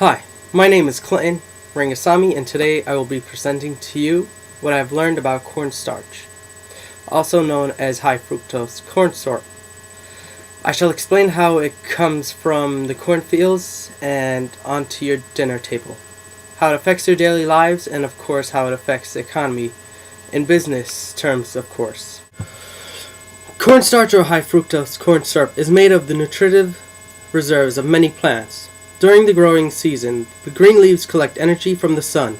Hi, my name is Clinton Rangasamy, and today I will be presenting to you what I've learned about cornstarch, also known as high fructose corn syrup. I shall explain how it comes from the cornfields and onto your dinner table, how it affects your daily lives, and of course how it affects the economy, in business terms of course. Cornstarch or high fructose corn syrup is made of the nutritive reserves of many plants. During the growing season, the green leaves collect energy from the sun.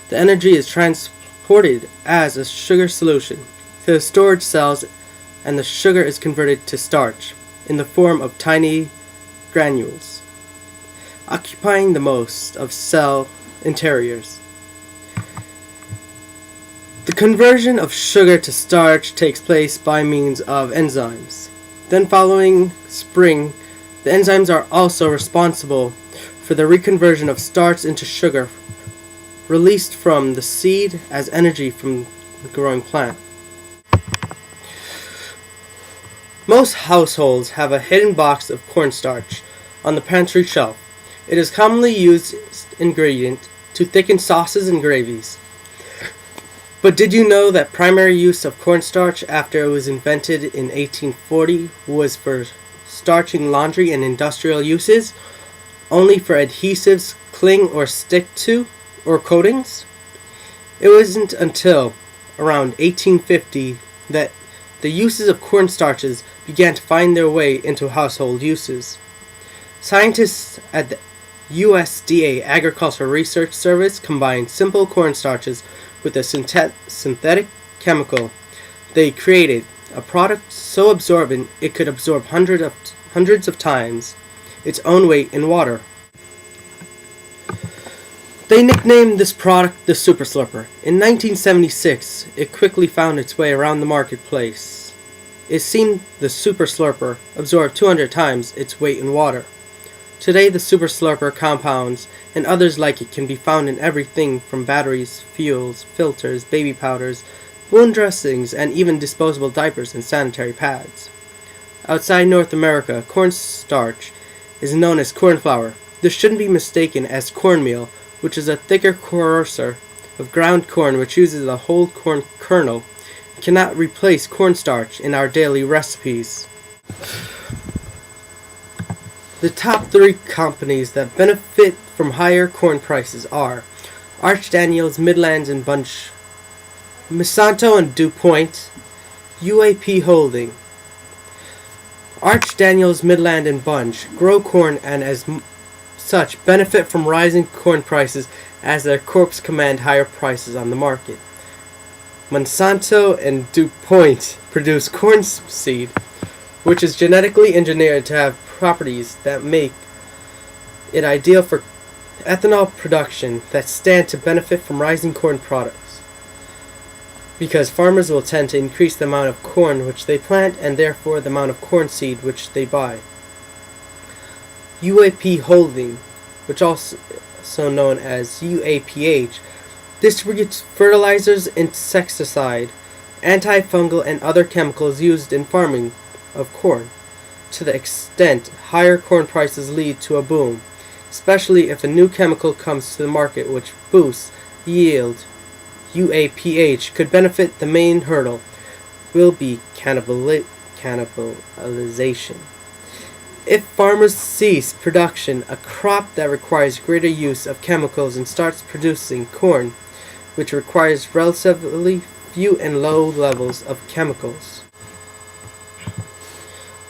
The energy is transported as a sugar solution to the storage cells, and the sugar is converted to starch in the form of tiny granules, occupying the most of cell interiors. The conversion of sugar to starch takes place by means of enzymes. Then following spring, the enzymes are also responsible for the reconversion of starch into sugar, released from the seed as energy from the growing plant. Most households have a hidden box of cornstarch on the pantry shelf. It is commonly used ingredient to thicken sauces and gravies. But did you know that primary use of cornstarch after it was invented in 1840 was for starching laundry and industrial uses, only for adhesives cling or stick to, or coatings? It wasn't until around 1850 that the uses of cornstarches began to find their way into household uses. Scientists at the USDA Agricultural Research Service combined simple cornstarches with a synthetic chemical. They created a product so absorbent it could absorb hundreds of times its own weight in water. They nicknamed this product the Super Slurper. In 1976, it quickly found its way around the marketplace. It seemed the Super Slurper absorbed 200 times its weight in water. Today, the Super Slurper compounds and others like it can be found in everything from batteries, fuels, filters, baby powders, wound dressings, and even disposable diapers and sanitary pads. Outside North America, cornstarch is known as corn flour. This shouldn't be mistaken as cornmeal, which is a thicker precursor of ground corn which uses a whole corn kernel. It cannot replace cornstarch in our daily recipes. The top 3 companies that benefit from higher corn prices are Arch Daniels, Midland and Bunch, Monsanto and DuPont, UAP Holding. Arch Daniels, Midland and Bunch grow corn and as such benefit from rising corn prices as their crops command higher prices on the market. Monsanto and DuPont produce corn seed, which is genetically engineered to have properties that make it ideal for ethanol production that stand to benefit from rising corn products, because farmers will tend to increase the amount of corn which they plant and therefore the amount of corn seed which they buy. UAP Holding, which also known as UAPH, distributes fertilizers, insecticide, antifungal and other chemicals used in farming of corn. To the extent higher corn prices lead to a boom, especially if a new chemical comes to the market which boosts yield. UAPH could benefit. The main hurdle will be cannibalization. If farmers cease production, a crop that requires greater use of chemicals and starts producing corn, which requires relatively few and low levels of chemicals.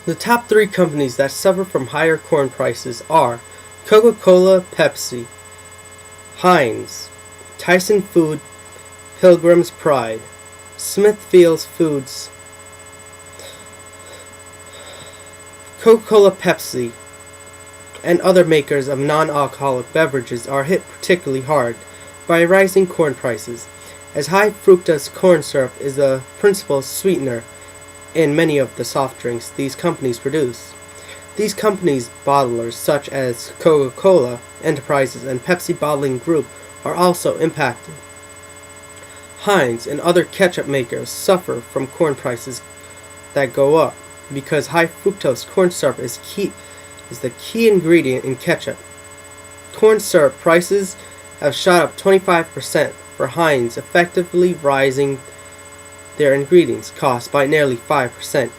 The top 3 companies that suffer from higher corn prices are Coca-Cola, Pepsi, Heinz, Tyson Food, Pilgrim's Pride, Smithfield Foods. Coca-Cola, Pepsi, and other makers of non-alcoholic beverages are hit particularly hard by rising corn prices, as high fructose corn syrup is the principal sweetener in many of the soft drinks these companies produce. These companies' bottlers such as Coca-Cola Enterprises and Pepsi Bottling Group are also impacted. Heinz and other ketchup makers suffer from corn prices that go up because high fructose corn syrup is the key ingredient in ketchup. corn syrup prices have shot up 25% for Heinz, effectively rising their ingredients cost by nearly 5%.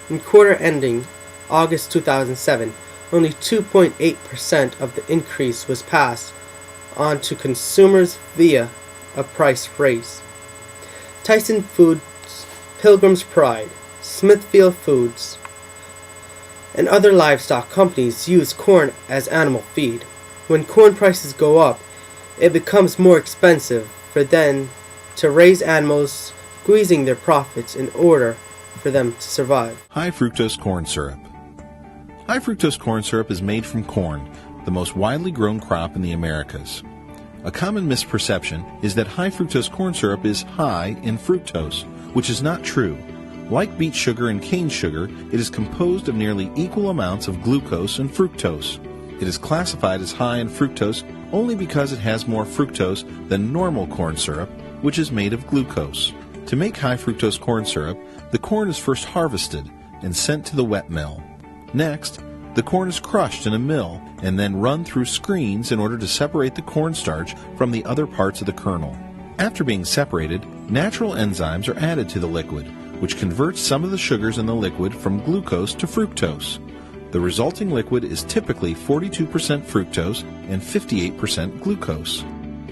In quarter ending August 2007, only 2.8% of the increase was passed on to consumers via a price raise. Tyson Foods, Pilgrim's Pride, Smithfield Foods, and other livestock companies use corn as animal feed. When corn prices go up, it becomes more expensive for them to raise animals, squeezing their profits in order for them to survive. High fructose corn syrup. High fructose corn syrup is made from corn, the most widely grown crop in the Americas. A common misperception is that high fructose corn syrup is high in fructose, which is not true. Like beet sugar and cane sugar, it is composed of nearly equal amounts of glucose and fructose. It is classified as high in fructose only because it has more fructose than normal corn syrup, which is made of glucose. To make high fructose corn syrup, the corn is first harvested and sent to the wet mill. Next, the corn is crushed in a mill and then run through screens in order to separate the cornstarch from the other parts of the kernel. After being separated, natural enzymes are added to the liquid, which converts some of the sugars in the liquid from glucose to fructose. The resulting liquid is typically 42% fructose and 58% glucose.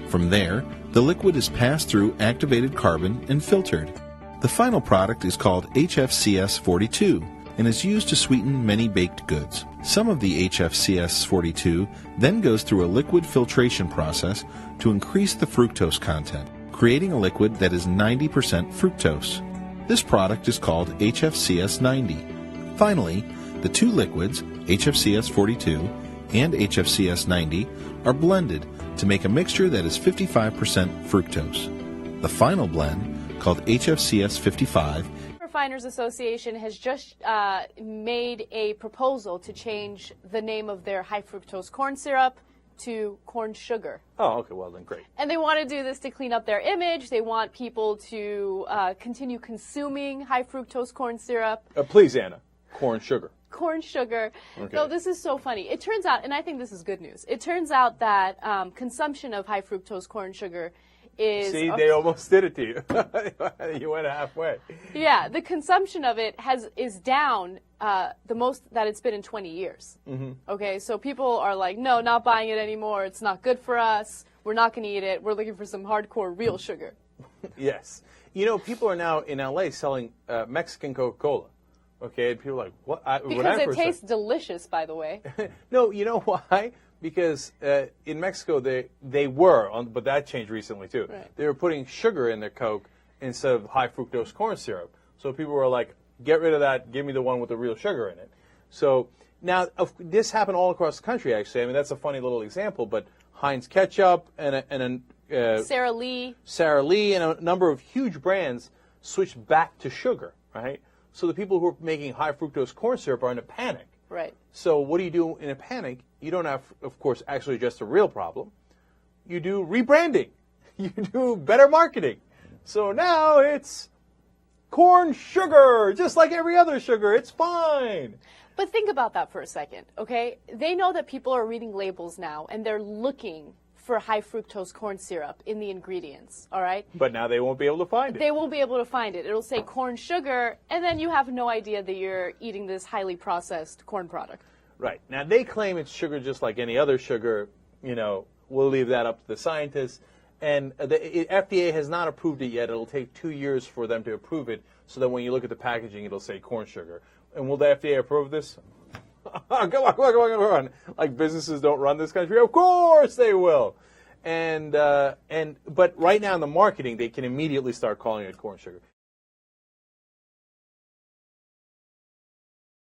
From there, the liquid is passed through activated carbon and filtered. The final product is called HFCS42 and is used to sweeten many baked goods. Some of the HFCS42 then goes through a liquid filtration process to increase the fructose content, creating a liquid that is 90% fructose. This product is called HFCS90. Finally, the two liquids, HFCS42 and HFCS90, are blended to make a mixture that is 55% fructose. The final blend, called HFCS55, Refiners Association has just made a proposal to change the name of their high fructose corn syrup to corn sugar. Oh, okay, well then great. And they want to do this to clean up their image. They want people to continue consuming high fructose corn syrup. Please, Anna, corn sugar. Corn sugar. Okay. So this is so funny. It turns out, and I think this is good news, it turns out that consumption of high fructose corn sugar is... See, they almost did it to you. You went halfway. Yeah, the consumption of it is down the most that it's been in 20 years. Mm-hmm. Okay, so people are like, no, not buying it anymore. It's not good for us. We're not going to eat it. We're looking for some hardcore real sugar. Yes. You know, people are now in L.A. selling Mexican Coca-Cola. Okay, and people are like, what? Because it tastes delicious, by the way. No, you know why? Because in Mexico they were, but that changed recently too. Right. They were putting sugar in their Coke instead of high fructose corn syrup. So people were like, get rid of that, give me the one with the real sugar in it. So now this happened all across the country, actually. I mean, that's a funny little example, but Heinz ketchup and Sara Lee and a number of huge brands switched back to sugar, right? So the people who are making high fructose corn syrup are in a panic. Right. So what do you do in a panic? You don't have, of course, actually address the real problem. You do rebranding. You do better marketing. So now it's corn sugar, just like every other sugar. It's fine. But think about that for a second, okay? They know that people are reading labels now, and they're looking for high fructose corn syrup in the ingredients, all right? But now they won't be able to find it. They won't be able to find it. It'll say corn sugar, and then you have no idea that you're eating this highly processed corn product. Right. Now, they claim it's sugar just like any other sugar. You know, we'll leave that up to the scientists. And the FDA has not approved it yet. It'll take 2 years for them to approve it so that when you look at the packaging, it'll say corn sugar. And will the FDA approve this? Come on. Like businesses don't run this country? Of course they will. But right now in the marketing, they can immediately start calling it corn sugar.